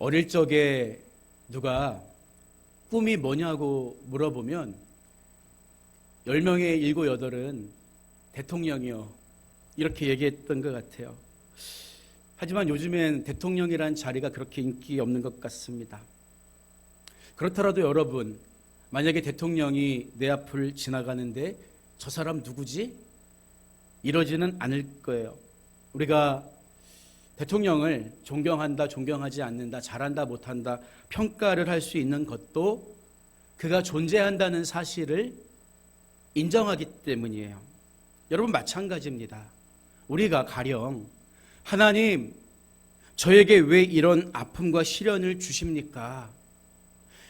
어릴 적에 누가 꿈이 뭐냐고 물어보면 10명의 7, 8은 대통령이요 이렇게 얘기했던 것 같아요. 하지만 요즘엔 대통령이란 자리가 그렇게 인기 없는 것 같습니다. 그렇더라도 여러분, 만약에 대통령이 내 앞을 지나가는데 저 사람 누구지? 이러지는 않을 거예요. 우리가 대통령을 존경한다, 존경하지 않는다, 잘한다, 못한다 평가를 할 수 있는 것도 그가 존재한다는 사실을 인정하기 때문이에요. 여러분 마찬가지입니다. 우리가 가령 하나님, 저에게 왜 이런 아픔과 시련을 주십니까?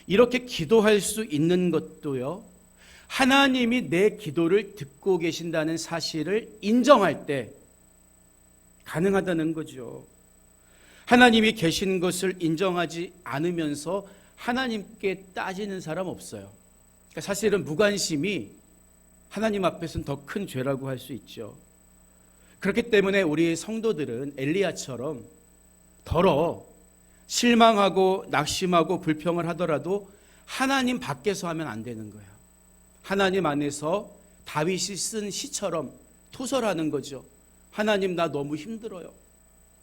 이렇게 기도할 수 있는 것도요, 하나님이 내 기도를 듣고 계신다는 사실을 인정할 때 가능하다는 거죠. 하나님이 계신 것을 인정하지 않으면서 하나님께 따지는 사람 없어요. 그러니까 사실은 무관심이 하나님 앞에서는 더 큰 죄라고 할 수 있죠. 그렇기 때문에 우리 성도들은 엘리야처럼 더러 실망하고 낙심하고 불평을 하더라도 하나님 밖에서 하면 안 되는 거예요. 하나님 안에서 다윗이 쓴 시처럼 투설하는 거죠. 하나님, 나 너무 힘들어요.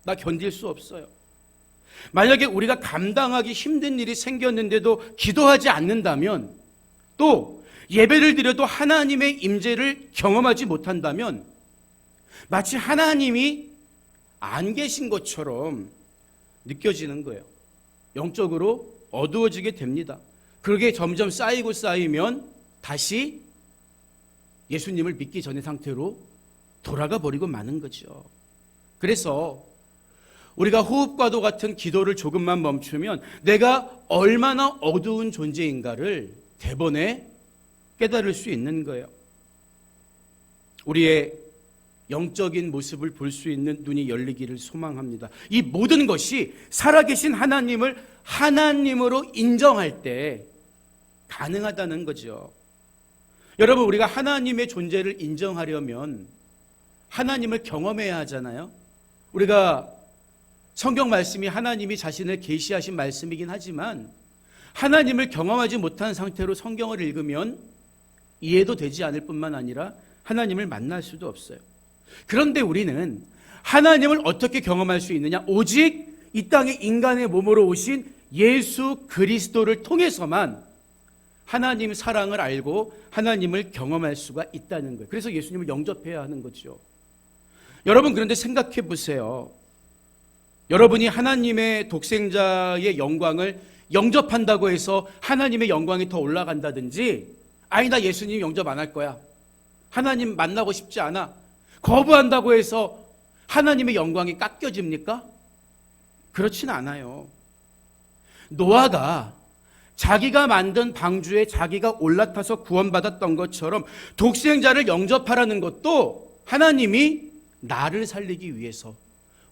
나 견딜 수 없어요. 만약에 우리가 감당하기 힘든 일이 생겼는데도 기도하지 않는다면, 또 예배를 드려도 하나님의 임재를 경험하지 못한다면 마치 하나님이 안 계신 것처럼 느껴지는 거예요. 영적으로 어두워지게 됩니다. 그게 점점 쌓이면 다시 예수님을 믿기 전의 상태로 돌아가 버리고 마는 거죠. 그래서 우리가 호흡과도 같은 기도를 조금만 멈추면 내가 얼마나 어두운 존재인가를 대번에 깨달을 수 있는 거예요. 우리의 영적인 모습을 볼 수 있는 눈이 열리기를 소망합니다. 이 모든 것이 살아계신 하나님을 하나님으로 인정할 때 가능하다는 거죠. 여러분, 우리가 하나님의 존재를 인정하려면 하나님을 경험해야 하잖아요. 우리가 성경 말씀이 하나님이 자신을 계시하신 말씀이긴 하지만 하나님을 경험하지 못한 상태로 성경을 읽으면 이해도 되지 않을 뿐만 아니라 하나님을 만날 수도 없어요. 그런데 우리는 하나님을 어떻게 경험할 수 있느냐? 오직 이 땅에 인간의 몸으로 오신 예수 그리스도를 통해서만 하나님 사랑을 알고 하나님을 경험할 수가 있다는 거예요. 그래서 예수님을 영접해야 하는 거죠. 여러분, 그런데 생각해 보세요. 여러분이 하나님의 독생자의 영광을 영접한다고 해서 하나님의 영광이 더 올라간다든지, 아니 나 예수님 영접 안 할 거야, 하나님 만나고 싶지 않아, 거부한다고 해서 하나님의 영광이 깎여집니까? 그렇진 않아요. 노아가 자기가 만든 방주에 자기가 올라타서 구원받았던 것처럼 독생자를 영접하라는 것도 하나님이 나를 살리기 위해서,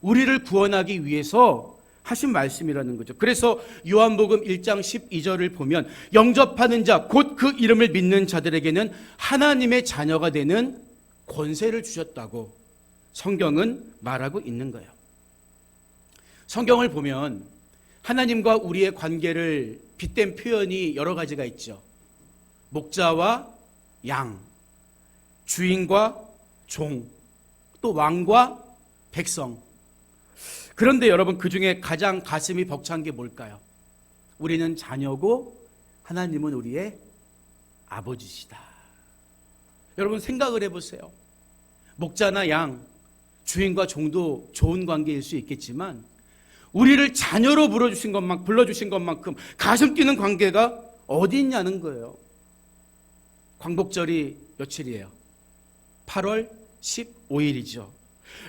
우리를 구원하기 위해서 하신 말씀이라는 거죠. 그래서 요한복음 1장 12절을 보면 영접하는 자, 곧 그 이름을 믿는 자들에게는 하나님의 자녀가 되는 권세를 주셨다고 성경은 말하고 있는 거예요. 성경을 보면 하나님과 우리의 관계를 빗댄 표현이 여러 가지가 있죠. 목자와 양, 주인과 종, 또 왕과 백성. 그런데 여러분, 그 중에 가장 가슴이 벅찬 게 뭘까요? 우리는 자녀고 하나님은 우리의 아버지시다. 여러분 생각을 해보세요. 목자나 양, 주인과 종도 좋은 관계일 수 있겠지만 우리를 자녀로 불러주신 것만큼 가슴 뛰는 관계가 어디 있냐는 거예요. 광복절이 며칠이에요? 8월 15일이죠.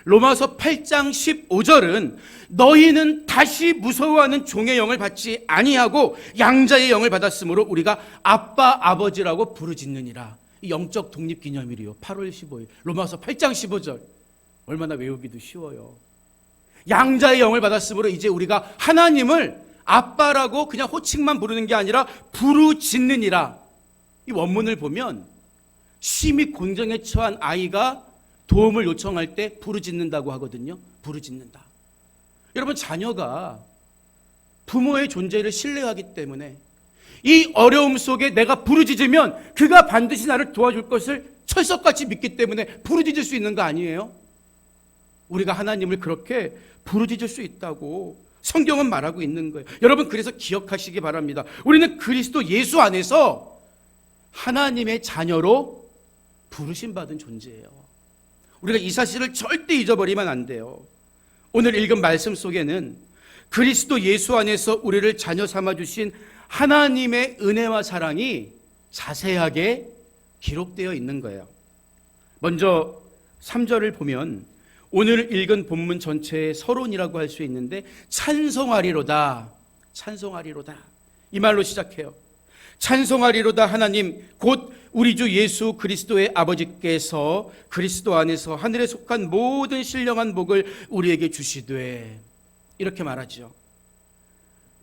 로마서 8장 15절은 너희는 다시 무서워하는 종의 영을 받지 아니하고 양자의 영을 받았으므로 우리가 아빠 아버지라고 부르짖느니라. 영적 독립기념일이요. 8월 15일. 로마서 8장 15절. 얼마나 외우기도 쉬워요. 양자의 영을 받았으므로 이제 우리가 하나님을 아빠라고 그냥 호칭만 부르는 게 아니라 부르짖느니라. 이 원문을 보면 심히 곤경에 처한 아이가 도움을 요청할 때 부르짖는다고 하거든요. 부르짖는다. 여러분, 자녀가 부모의 존재를 신뢰하기 때문에 이 어려움 속에 내가 부르짖으면 그가 반드시 나를 도와줄 것을 철석같이 믿기 때문에 부르짖을 수 있는 거 아니에요? 우리가 하나님을 그렇게 부르짖을 수 있다고 성경은 말하고 있는 거예요. 여러분, 그래서 기억하시기 바랍니다. 우리는 그리스도 예수 안에서 하나님의 자녀로 부르심받은 존재예요. 우리가 이 사실을 절대 잊어버리면 안 돼요. 오늘 읽은 말씀 속에는 그리스도 예수 안에서 우리를 자녀 삼아주신 하나님의 은혜와 사랑이 자세하게 기록되어 있는 거예요. 먼저 3절을 보면 오늘 읽은 본문 전체의 서론이라고 할 수 있는데 찬송하리로다, 찬송하리로다 이 말로 시작해요. 찬송하리로다 하나님 곧 우리 주 예수 그리스도의 아버지께서 그리스도 안에서 하늘에 속한 모든 신령한 복을 우리에게 주시되, 이렇게 말하죠.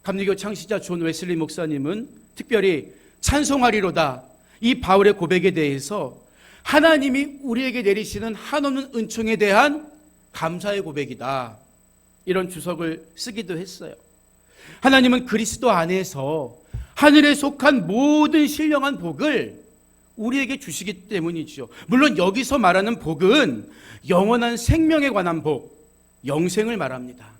감리교 창시자 존 웨슬리 목사님은 특별히 찬송하리로다 이 바울의 고백에 대해서 하나님이 우리에게 내리시는 한없는 은총에 대한 감사의 고백이다, 이런 주석을 쓰기도 했어요. 하나님은 그리스도 안에서 하늘에 속한 모든 신령한 복을 우리에게 주시기 때문이죠. 물론 여기서 말하는 복은 영원한 생명에 관한 복, 영생을 말합니다.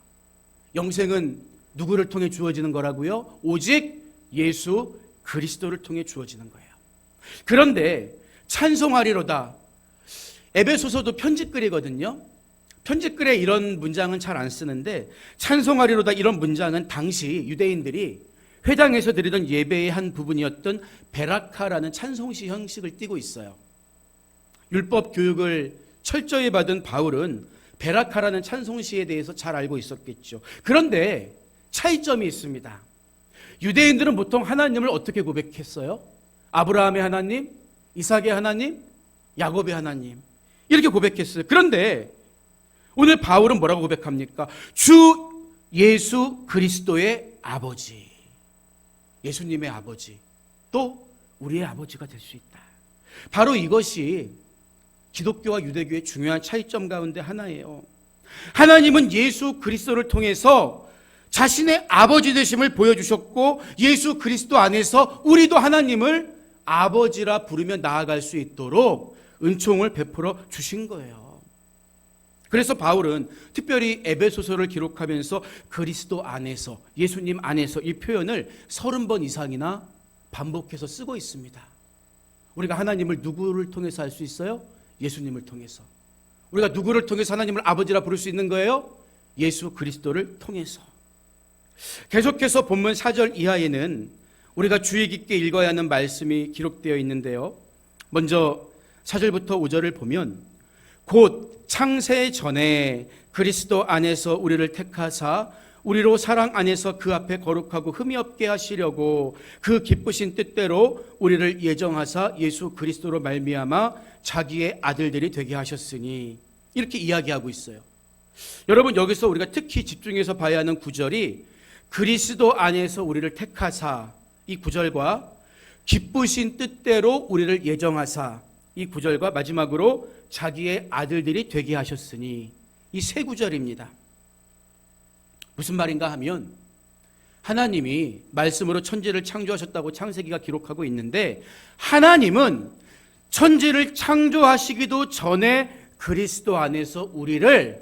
영생은 누구를 통해 주어지는 거라고요? 오직 예수 그리스도를 통해 주어지는 거예요. 그런데 찬송하리로다, 에베소서도 편집글이거든요. 편집글에 이런 문장은 잘 안 쓰는데 찬송하리로다 이런 문장은 당시 유대인들이 회당에서 드리던 예배의 한 부분이었던 베라카라는 찬송시 형식을 띠고 있어요. 율법 교육을 철저히 받은 바울은 베라카라는 찬송시에 대해서 잘 알고 있었겠죠. 그런데 차이점이 있습니다. 유대인들은 보통 하나님을 어떻게 고백했어요? 아브라함의 하나님, 이삭의 하나님, 야곱의 하나님, 이렇게 고백했어요. 그런데 오늘 바울은 뭐라고 고백합니까? 주 예수 그리스도의 아버지, 예수님의 아버지, 또 우리의 아버지가 될 수 있다. 바로 이것이 기독교와 유대교의 중요한 차이점 가운데 하나예요. 하나님은 예수 그리스도를 통해서 자신의 아버지 되심을 보여주셨고 예수 그리스도 안에서 우리도 하나님을 아버지라 부르며 나아갈 수 있도록 은총을 베풀어 주신 거예요. 그래서 바울은 특별히 에베소서를 기록하면서 그리스도 안에서, 예수님 안에서 이 표현을 30번 이상이나 반복해서 쓰고 있습니다. 우리가 하나님을 누구를 통해서 알 수 있어요? 예수님을 통해서. 우리가 누구를 통해서 하나님을 아버지라 부를 수 있는 거예요? 예수 그리스도를 통해서. 계속해서 본문 4절 이하에는 우리가 주의 깊게 읽어야 하는 말씀이 기록되어 있는데요. 먼저 4절부터 5절을 보면 곧 창세 전에 그리스도 안에서 우리를 택하사 우리로 사랑 안에서 그 앞에 거룩하고 흠이 없게 하시려고 그 기쁘신 뜻대로 우리를 예정하사 예수 그리스도로 말미암아 자기의 아들들이 되게 하셨으니, 이렇게 이야기하고 있어요. 여러분, 여기서 우리가 특히 집중해서 봐야 하는 구절이 그리스도 안에서 우리를 택하사, 이 구절과 기쁘신 뜻대로 우리를 예정하사, 이 구절과 마지막으로 자기의 아들들이 되게 하셨으니, 이 세 구절입니다. 무슨 말인가 하면 하나님이 말씀으로 천지를 창조하셨다고 창세기가 기록하고 있는데, 하나님은 천지를 창조하시기도 전에 그리스도 안에서 우리를,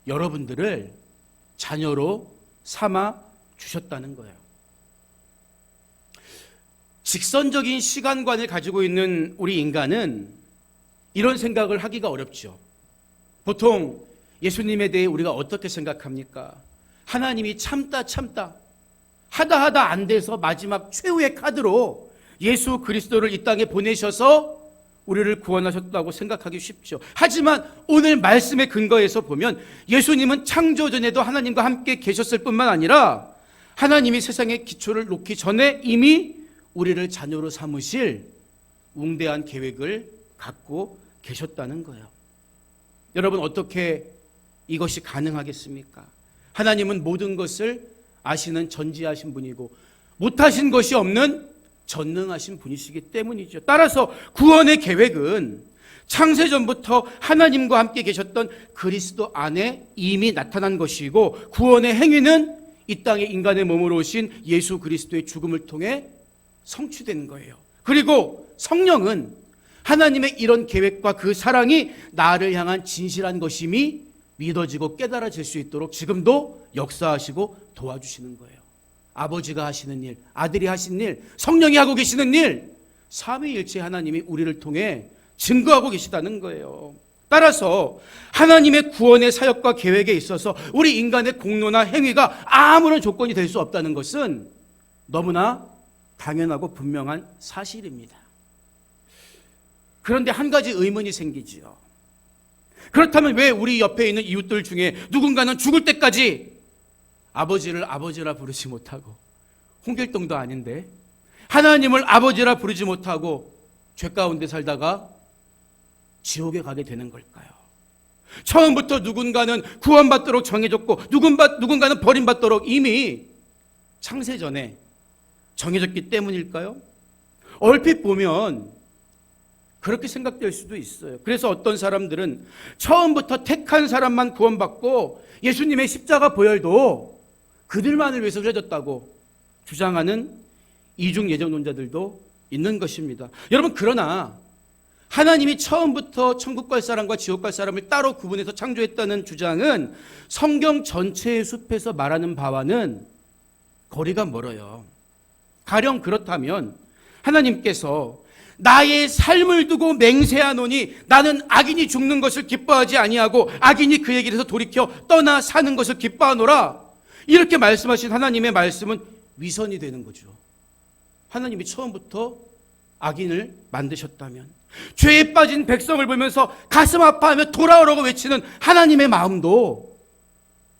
여러분들을 자녀로 삼아 주셨다는 거예요. 직선적인 시간관을 가지고 있는 우리 인간은 이런 생각을 하기가 어렵죠. 보통 예수님에 대해 우리가 어떻게 생각합니까? 하나님이 참다 하다 안 돼서 마지막 최후의 카드로 예수 그리스도를 이 땅에 보내셔서 우리를 구원하셨다고 생각하기 쉽죠. 하지만 오늘 말씀의 근거에서 보면 예수님은 창조 전에도 하나님과 함께 계셨을 뿐만 아니라 하나님이 세상의 기초를 놓기 전에 이미 우리를 자녀로 삼으실 웅대한 계획을 갖고 계셨다는 거예요. 여러분, 어떻게 이것이 가능하겠습니까? 하나님은 모든 것을 아시는 전지하신 분이고 못하신 것이 없는 전능하신 분이시기 때문이죠. 따라서 구원의 계획은 창세전부터 하나님과 함께 계셨던 그리스도 안에 이미 나타난 것이고, 구원의 행위는 이 땅에 인간의 몸으로 오신 예수 그리스도의 죽음을 통해 성취된 거예요. 그리고 성령은 하나님의 이런 계획과 그 사랑이 나를 향한 진실한 것임이 믿어지고 깨달아질 수 있도록 지금도 역사하시고 도와주시는 거예요. 아버지가 하시는 일, 아들이 하시는 일, 성령이 하고 계시는 일, 삼위일체 하나님이 우리를 통해 증거하고 계시다는 거예요. 따라서 하나님의 구원의 사역과 계획에 있어서 우리 인간의 공로나 행위가 아무런 조건이 될 수 없다는 것은 너무나 당연하고 분명한 사실입니다. 그런데 한 가지 의문이 생기지요. 그렇다면 왜 우리 옆에 있는 이웃들 중에 누군가는 죽을 때까지 아버지를 아버지라 부르지 못하고, 홍길동도 아닌데 하나님을 아버지라 부르지 못하고 죄 가운데 살다가 지옥에 가게 되는 걸까요? 처음부터 누군가는 구원받도록 정해졌고 누군가는 버림받도록 이미 창세 전에 정해졌기 때문일까요? 얼핏 보면 그렇게 생각될 수도 있어요. 그래서 어떤 사람들은 처음부터 택한 사람만 구원받고 예수님의 십자가 보혈도 그들만을 위해서 흘려졌다고 주장하는 이중 예정론자들도 있는 것입니다. 여러분, 그러나 하나님이 처음부터 천국 갈 사람과 지옥 갈 사람을 따로 구분해서 창조했다는 주장은 성경 전체의 숲에서 말하는 바와는 거리가 멀어요. 가령 그렇다면 하나님께서 나의 삶을 두고 맹세하노니 나는 악인이 죽는 것을 기뻐하지 아니하고 악인이 그의 길에서 돌이켜 떠나 사는 것을 기뻐하노라, 이렇게 말씀하신 하나님의 말씀은 위선이 되는 거죠. 하나님이 처음부터 악인을 만드셨다면 죄에 빠진 백성을 보면서 가슴 아파하며 돌아오라고 외치는 하나님의 마음도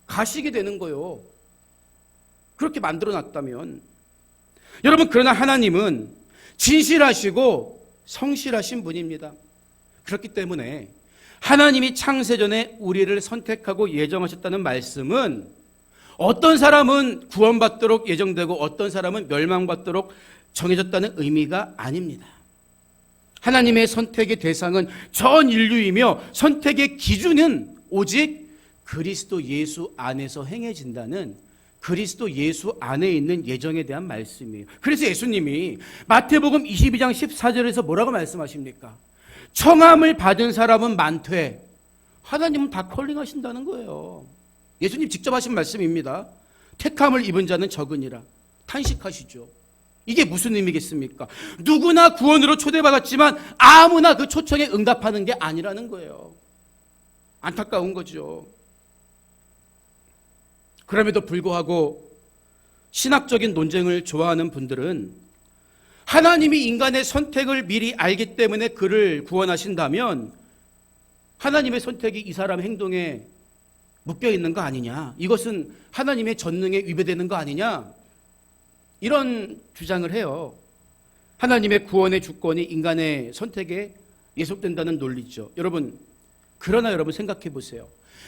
가시게 되는 거예요. 그렇게 만들어놨다면. 여러분, 그러나 하나님은 진실하시고 성실하신 분입니다. 그렇기 때문에 하나님이 창세전에 우리를 선택하고 예정하셨다는 말씀은 어떤 사람은 구원받도록 예정되고 어떤 사람은 멸망받도록 정해졌다는 의미가 아닙니다. 하나님의 선택의 대상은 전 인류이며 선택의 기준은 오직 그리스도 예수 안에서 행해진다는 그리스도 예수 안에 있는 예정에 대한 말씀이에요. 그래서 예수님이 마태복음 22장 14절에서 뭐라고 말씀하십니까? 청함을 받은 사람은 많되 하나님은 다 컬링하신다는 거예요. 예수님 직접 하신 말씀입니다. 택함을 입은 자는 적으니라. 탄식하시죠. 이게 무슨 의미겠습니까? 누구나 구원으로 초대받았지만 아무나 그 초청에 응답하는 게 아니라는 거예요. 안타까운 거죠. 그럼에도 불구하고 신학적인 논쟁을 좋아하는 분들은 하나님이 인간의 선택을 미리 알기 때문에 그를 구원하신다면 하나님의 선택이 이 사람 행동에 묶여 있는 거 아니냐, 이것은 하나님의 전능에 위배되는 거 아니냐, 이런 주장을 해요. 하나님의 구원의 주권이 인간의 선택에 예속된다는 논리죠. 그러나 여러분 생각해 보세요.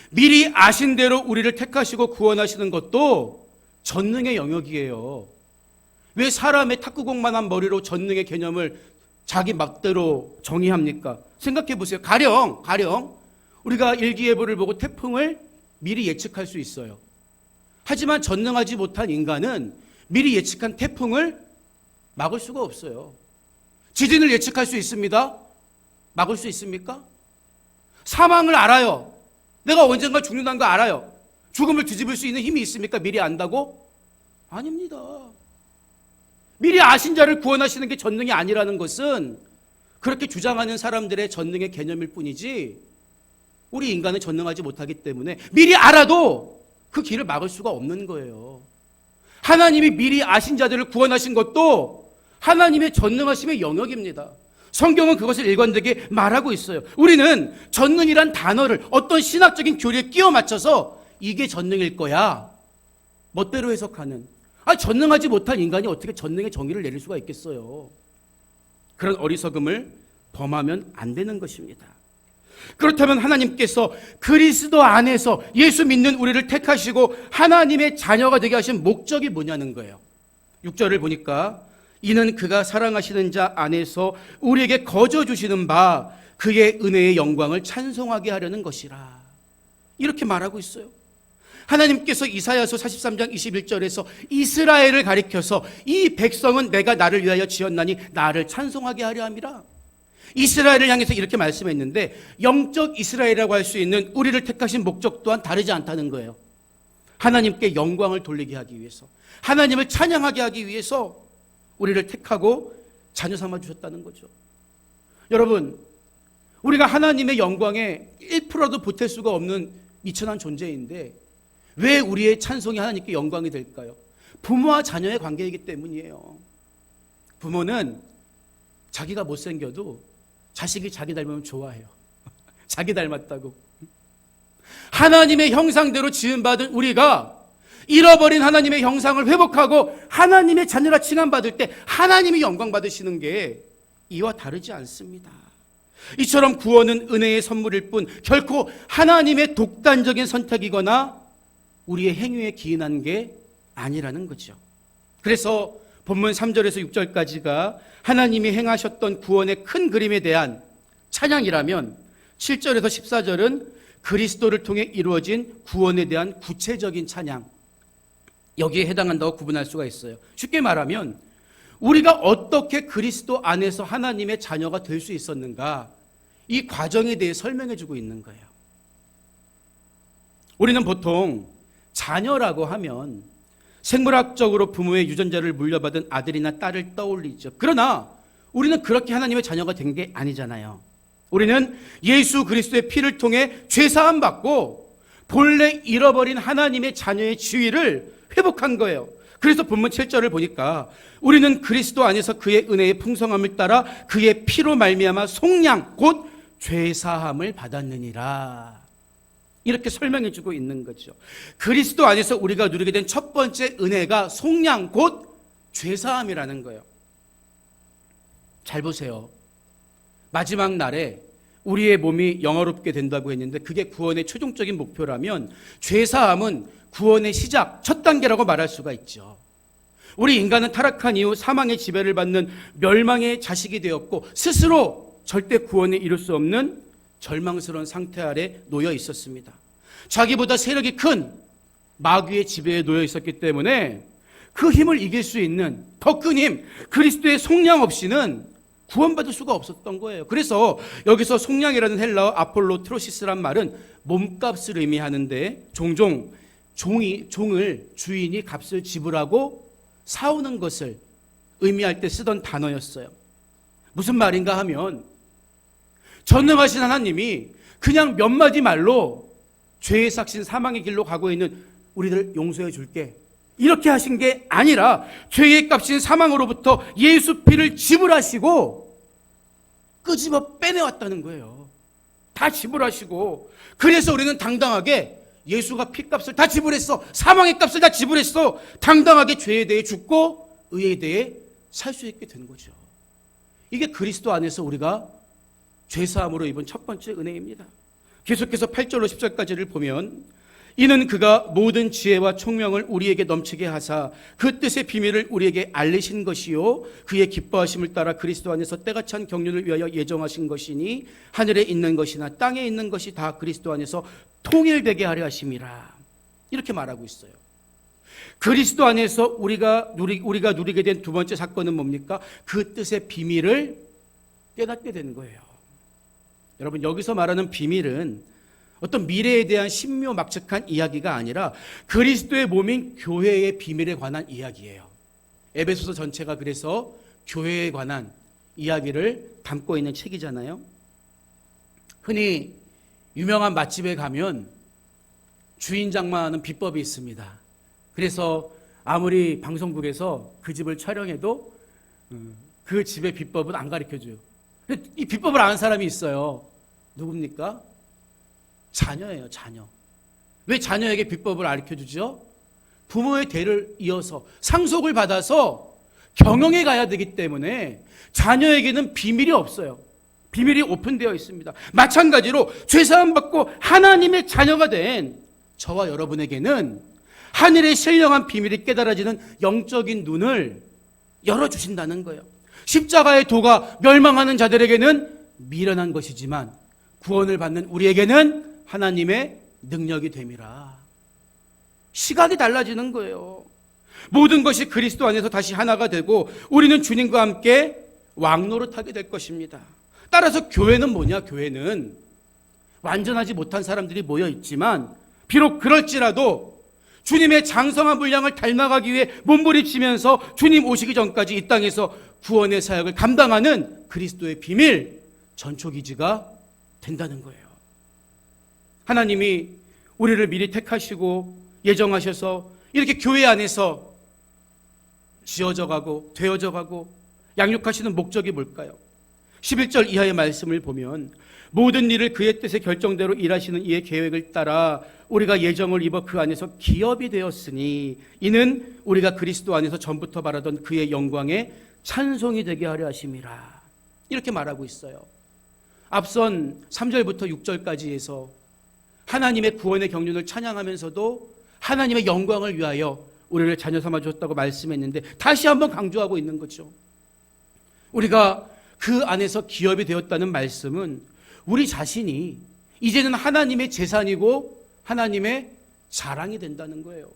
미리 아신 대로 우리를 택하시고 구원하시는 것도 전능의 영역이에요. 왜 사람의 탁구공만한 머리로 전능의 개념을 자기 막대로 정의합니까? 생각해 보세요. 가령 우리가 일기예보를 보고 태풍을 미리 예측할 수 있어요. 하지만 전능하지 못한 인간은 미리 예측한 태풍을 막을 수가 없어요. 지진을 예측할 수 있습니다. 막을 수 있습니까? 사망을 알아요. 내가 언젠가 죽는다는 거 알아요. 죽음을 뒤집을 수 있는 힘이 있습니까? 미리 안다고? 아닙니다. 미리 아신 자를 구원하시는 게 전능이 아니라는 것은 그렇게 주장하는 사람들의 전능의 개념일 뿐이지 우리 인간은 전능하지 못하기 때문에 미리 알아도 그 길을 막을 수가 없는 거예요. 하나님이 미리 아신 자들을 구원하신 것도 하나님의 전능하심의 영역입니다. 성경은 그것을 일관되게 말하고 있어요. 우리는 전능이란 단어를 어떤 신학적인 교리에 끼워 맞춰서 이게 전능일 거야, 멋대로 해석하는, 전능하지 못한 인간이 어떻게 전능의 정의를 내릴 수가 있겠어요. 그런 어리석음을 범하면 안 되는 것입니다. 그렇다면 하나님께서 그리스도 안에서 예수 믿는 우리를 택하시고 하나님의 자녀가 되게 하신 목적이 뭐냐는 거예요. 6절을 보니까 이는 그가 사랑하시는 자 안에서 우리에게 거저 주시는 바 그의 은혜의 영광을 찬송하게 하려는 것이라, 이렇게 말하고 있어요. 하나님께서 이사야서 43장 21절에서 이스라엘을 가리켜서 이 백성은 내가 나를 위하여 지었나니 나를 찬송하게 하려 함이라. 이스라엘을 향해서 이렇게 말씀했는데 영적 이스라엘이라고 할 수 있는 우리를 택하신 목적 또한 다르지 않다는 거예요. 하나님께 영광을 돌리게 하기 위해서, 하나님을 찬양하게 하기 위해서 우리를 택하고 자녀 삼아 주셨다는 거죠. 여러분, 우리가 하나님의 영광에 1%도 보탤 수가 없는 미천한 존재인데 왜 우리의 찬송이 하나님께 영광이 될까요? 부모와 자녀의 관계이기 때문이에요. 부모는 자기가 못생겨도 자식이 자기 닮으면 좋아해요. 자기 닮았다고. 하나님의 형상대로 지음받은 우리가 잃어버린 하나님의 형상을 회복하고 하나님의 자녀라 칭함받을 때 하나님이 영광 받으시는 게 이와 다르지 않습니다. 이처럼 구원은 은혜의 선물일 뿐 결코 하나님의 독단적인 선택이거나 우리의 행위에 기인한 게 아니라는 거죠. 그래서 본문 3절에서 6절까지가 하나님이 행하셨던 구원의 큰 그림에 대한 찬양이라면 7절에서 14절은 그리스도를 통해 이루어진 구원에 대한 구체적인 찬양, 여기에 해당한다고 구분할 수가 있어요. 쉽게 말하면 우리가 어떻게 그리스도 안에서 하나님의 자녀가 될 수 있었는가, 이 과정에 대해 설명해 주고 있는 거예요. 우리는 보통 자녀라고 하면 생물학적으로 부모의 유전자를 물려받은 아들이나 딸을 떠올리죠. 그러나 우리는 그렇게 하나님의 자녀가 된 게 아니잖아요. 우리는 예수 그리스도의 피를 통해 죄사함 받고 본래 잃어버린 하나님의 자녀의 지위를 회복한 거예요. 그래서 본문 7절을 보니까 우리는 그리스도 안에서 그의 은혜의 풍성함을 따라 그의 피로 말미암아 속량 곧 죄사함을 받았느니라, 이렇게 설명해 주고 있는 거죠. 그리스도 안에서 우리가 누리게 된 첫 번째 은혜가 속량 곧 죄사함이라는 거예요. 잘 보세요. 마지막 날에 우리의 몸이 영화롭게 된다고 했는데 그게 구원의 최종적인 목표라면 죄사함은 구원의 시작, 첫 단계라고 말할 수가 있죠. 우리 인간은 타락한 이후 사망의 지배를 받는 멸망의 자식이 되었고 스스로 절대 구원에 이룰 수 없는 절망스러운 상태 아래 놓여 있었습니다. 자기보다 세력이 큰 마귀의 지배에 놓여 있었기 때문에 그 힘을 이길 수 있는 더 큰 힘, 그리스도의 속량 없이는 구원받을 수가 없었던 거예요. 그래서 여기서 속량이라는 헬라어 아폴로트로시스란 말은 몸값을 의미하는데 종종 종을 주인이 값을 지불하고 사오는 것을 의미할 때 쓰던 단어였어요. 무슨 말인가 하면 전능하신 하나님이 그냥 몇 마디 말로 죄의 삭신 사망의 길로 가고 있는 우리들 용서해 줄게, 이렇게 하신 게 아니라 죄의 값인 사망으로부터 예수 피를 지불하시고 끄집어 빼내왔다는 거예요. 다 지불하시고, 그래서 우리는 당당하게 예수가 피값을 다 지불했어, 사망의 값을 다 지불했어, 당당하게 죄에 대해 죽고 의에 대해 살 수 있게 된 거죠. 이게 그리스도 안에서 우리가 죄사함으로 입은 첫 번째 은혜입니다. 계속해서 8절로 10절까지를 보면 이는 그가 모든 지혜와 총명을 우리에게 넘치게 하사 그 뜻의 비밀을 우리에게 알리신 것이요 그의 기뻐하심을 따라 그리스도 안에서 때가 찬 경륜을 위하여 예정하신 것이니 하늘에 있는 것이나 땅에 있는 것이 다 그리스도 안에서 통일되게 하려 하심이라, 이렇게 말하고 있어요. 그리스도 안에서 우리가 누리게 된 두 번째 사건은 뭡니까? 그 뜻의 비밀을 깨닫게 된 거예요. 여러분, 여기서 말하는 비밀은 어떤 미래에 대한 신묘막측한 이야기가 아니라 그리스도의 몸인 교회의 비밀에 관한 이야기예요. 에베소서 전체가 그래서 교회에 관한 이야기를 담고 있는 책이잖아요. 흔히 유명한 맛집에 가면 주인장만하는 비법이 있습니다. 그래서 아무리 방송국에서 그 집을 촬영해도 그 집의 비법은 안 가르쳐줘요. 이 비법을 아는 사람이 있어요. 누굽니까? 자녀예요, 자녀. 왜 자녀에게 비법을 가르쳐주죠? 부모의 대를 이어서 상속을 받아서 경영에 가야 되기 때문에 자녀에게는 비밀이 없어요. 비밀이 오픈되어 있습니다. 마찬가지로 죄사함 받고 하나님의 자녀가 된 저와 여러분에게는 하늘의 신령한 비밀이 깨달아지는 영적인 눈을 열어주신다는 거예요. 십자가의 도가 멸망하는 자들에게는 미련한 것이지만 구원을 받는 우리에게는 하나님의 능력이 됨이라. 시각이 달라지는 거예요. 모든 것이 그리스도 안에서 다시 하나가 되고 우리는 주님과 함께 왕노릇하게 될 것입니다. 따라서 교회는 뭐냐? 교회는 완전하지 못한 사람들이 모여 있지만 비록 그럴지라도 주님의 장성한 분량을 닮아가기 위해 몸부림치면서 주님 오시기 전까지 이 땅에서 구원의 사역을 감당하는 그리스도의 비밀 전초기지가 된다는 거예요. 하나님이 우리를 미리 택하시고 예정하셔서 이렇게 교회 안에서 지어져 가고 되어져 가고 양육하시는 목적이 뭘까요? 11절 이하의 말씀을 보면 모든 일을 그의 뜻의 결정대로 일하시는 이의 계획을 따라 우리가 예정을 입어 그 안에서 기업이 되었으니 이는 우리가 그리스도 안에서 전부터 바라던 그의 영광에 찬송이 되게 하려 하심이라. 이렇게 말하고 있어요. 앞선 3절부터 6절까지 해서 하나님의 구원의 경륜을 찬양하면서도 하나님의 영광을 위하여 우리를 자녀 삼아 주었다고 말씀했는데 다시 한번 강조하고 있는 거죠. 우리가 그 안에서 기업이 되었다는 말씀은 우리 자신이 이제는 하나님의 재산이고 하나님의 자랑이 된다는 거예요.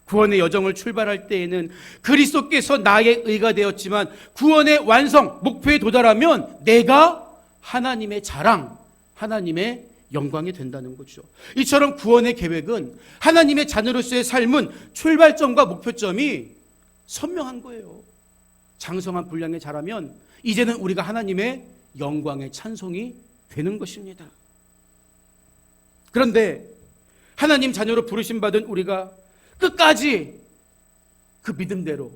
구원의 여정을 출발할 때에는 그리스도께서 나의 의가 되었지만 구원의 완성, 목표에 도달하면 내가 하나님의 자랑, 하나님의 영광이 된다는 거죠. 이처럼 구원의 계획은 하나님의 자녀로서의 삶은 출발점과 목표점이 선명한 거예요. 장성한 분량에 자라면 이제는 우리가 하나님의 영광의 찬송이 되는 것입니다. 그런데 하나님 자녀로 부르심 받은 우리가 끝까지 그 믿음대로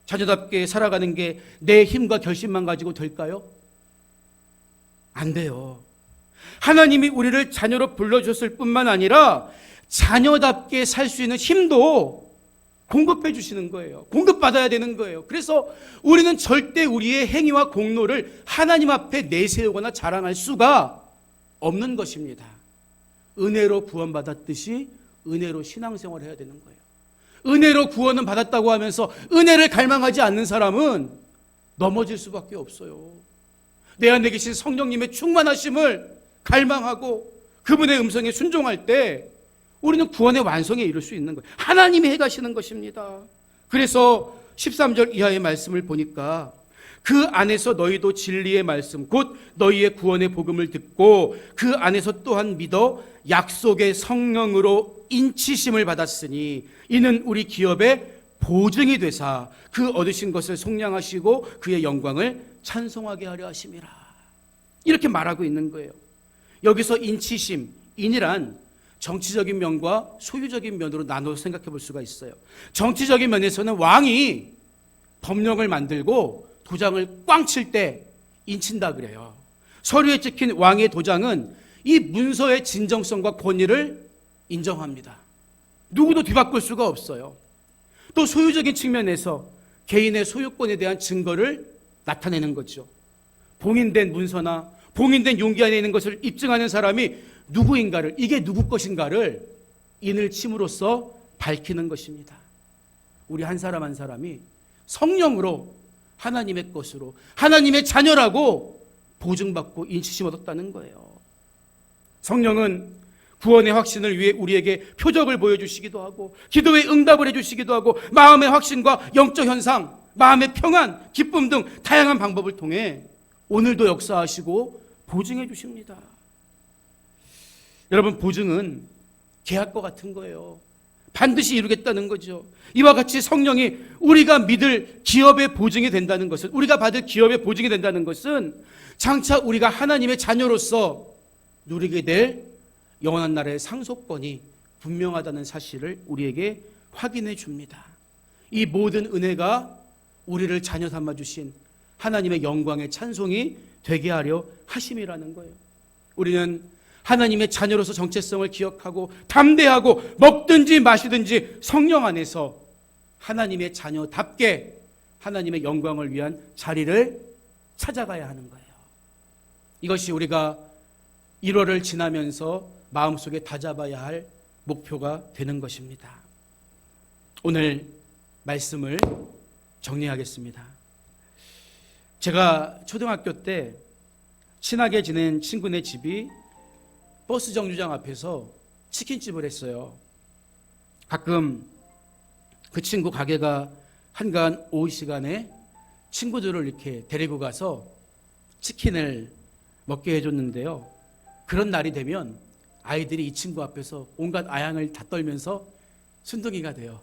자녀답게 살아가는 게 내 힘과 결심만 가지고 될까요? 안 돼요. 하나님이 우리를 자녀로 불러주셨을 뿐만 아니라 자녀답게 살 수 있는 힘도 공급해 주시는 거예요. 공급받아야 되는 거예요. 그래서 우리는 절대 우리의 행위와 공로를 하나님 앞에 내세우거나 자랑할 수가 없는 것입니다. 은혜로 구원받았듯이 은혜로 신앙생활을 해야 되는 거예요. 은혜로 구원은 받았다고 하면서 은혜를 갈망하지 않는 사람은 넘어질 수밖에 없어요. 내 안에 계신 성령님의 충만하심을 갈망하고 그분의 음성에 순종할 때 우리는 구원의 완성에 이를 수 있는 거예요. 하나님이 해가시는 것입니다. 그래서 13절 이하의 말씀을 보니까 그 안에서 너희도 진리의 말씀 곧 너희의 구원의 복음을 듣고 그 안에서 또한 믿어 약속의 성령으로 인치심을 받았으니 이는 우리 기업의 보증이 되사 그 얻으신 것을 속량하시고 그의 영광을 찬송하게 하려 하심이라. 이렇게 말하고 있는 거예요. 여기서 인치심, 인이란 정치적인 면과 소유적인 면으로 나눠서 생각해 볼 수가 있어요. 정치적인 면에서는 왕이 법령을 만들고 도장을 꽝 칠 때 인친다 그래요. 서류에 찍힌 왕의 도장은 이 문서의 진정성과 권위를 인정합니다. 누구도 뒤바꿀 수가 없어요. 또 소유적인 측면에서 개인의 소유권에 대한 증거를 나타내는 거죠. 봉인된 문서나 봉인된 용기 안에 있는 것을 입증하는 사람이 누구인가를, 이게 누구 것인가를 인을 침으로써 밝히는 것입니다. 우리 한 사람 한 사람이 성령으로 하나님의 것으로 하나님의 자녀라고 보증받고 인치심 얻었다는 거예요. 성령은 구원의 확신을 위해 우리에게 표적을 보여주시기도 하고 기도의 응답을 해주시기도 하고 마음의 확신과 영적 현상, 마음의 평안, 기쁨 등 다양한 방법을 통해 오늘도 역사하시고 보증해 주십니다. 여러분, 보증은 계약과 같은 거예요. 반드시 이루겠다는 거죠. 이와 같이 성령이 우리가 믿을 기업의 보증이 된다는 것은, 우리가 받을 기업의 보증이 된다는 것은 장차 우리가 하나님의 자녀로서 누리게 될 영원한 나라의 상속권이 분명하다는 사실을 우리에게 확인해 줍니다. 이 모든 은혜가 우리를 자녀 삼아 주신 하나님의 영광의 찬송이 되게 하려 하심이라는 거예요. 우리는 하나님의 자녀로서 정체성을 기억하고 담대하고 먹든지 마시든지 성령 안에서 하나님의 자녀답게 하나님의 영광을 위한 자리를 찾아가야 하는 거예요. 이것이 우리가 1월을 지나면서 마음속에 다잡아야 할 목표가 되는 것입니다. 오늘 말씀을 정리하겠습니다. 제가 초등학교 때 친하게 지낸 친구네 집이 버스 정류장 앞에서 치킨집을 했어요. 가끔 그 친구 가게가 한가한 오후 시간에 친구들을 이렇게 데리고 가서 치킨을 먹게 해줬는데요. 그런 날이 되면 아이들이 이 친구 앞에서 온갖 아양을 다 떨면서 순둥이가 돼요.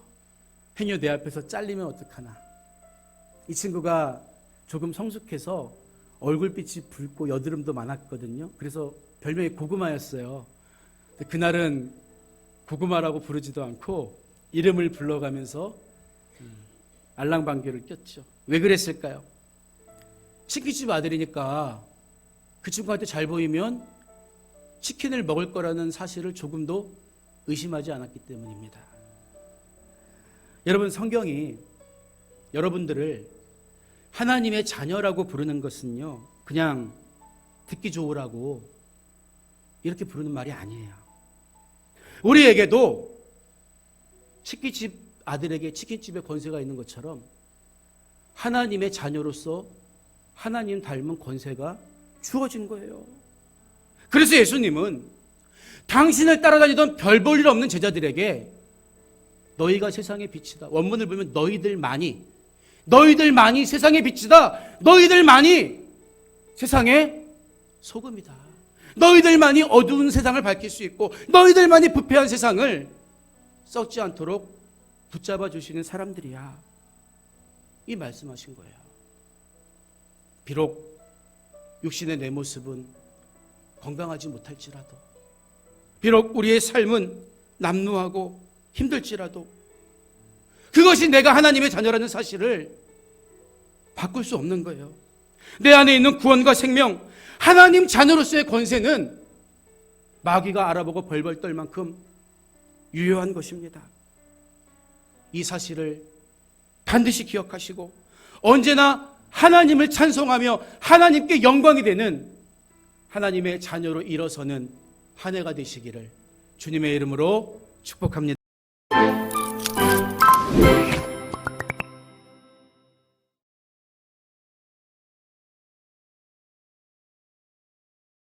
행여 내 앞에서 잘리면 어떡하나. 이 친구가 조금 성숙해서 얼굴빛이 붉고 여드름도 많았거든요. 그래서 별명이 고구마였어요. 그날은 고구마라고 부르지도 않고 이름을 불러가면서 알랑방귀를 꼈죠. 왜 그랬을까요? 치킨집 아들이니까 그 친구한테 잘 보이면 치킨을 먹을 거라는 사실을 조금도 의심하지 않았기 때문입니다. 여러분, 성경이 여러분들을 하나님의 자녀라고 부르는 것은요, 그냥 듣기 좋으라고 이렇게 부르는 말이 아니에요. 우리에게도 치킨집 아들에게 치킨집의 권세가 있는 것처럼 하나님의 자녀로서 하나님 닮은 권세가 주어진 거예요. 그래서 예수님은 당신을 따라다니던 별 볼 일 없는 제자들에게 너희가 세상의 빛이다. 원문을 보면 너희들만이 세상의 빛이다. 너희들만이 세상의 소금이다. 너희들만이 어두운 세상을 밝힐 수 있고 너희들만이 부패한 세상을 썩지 않도록 붙잡아 주시는 사람들이야. 이 말씀하신 거예요. 비록 육신의 내 모습은 건강하지 못할지라도, 비록 우리의 삶은 남루하고 힘들지라도, 그것이 내가 하나님의 자녀라는 사실을 바꿀 수 없는 거예요. 내 안에 있는 구원과 생명, 하나님 자녀로서의 권세는 마귀가 알아보고 벌벌 떨 만큼 유효한 것입니다. 이 사실을 반드시 기억하시고 언제나 하나님을 찬송하며 하나님께 영광이 되는 하나님의 자녀로 일어서는 한 해가 되시기를 주님의 이름으로 축복합니다.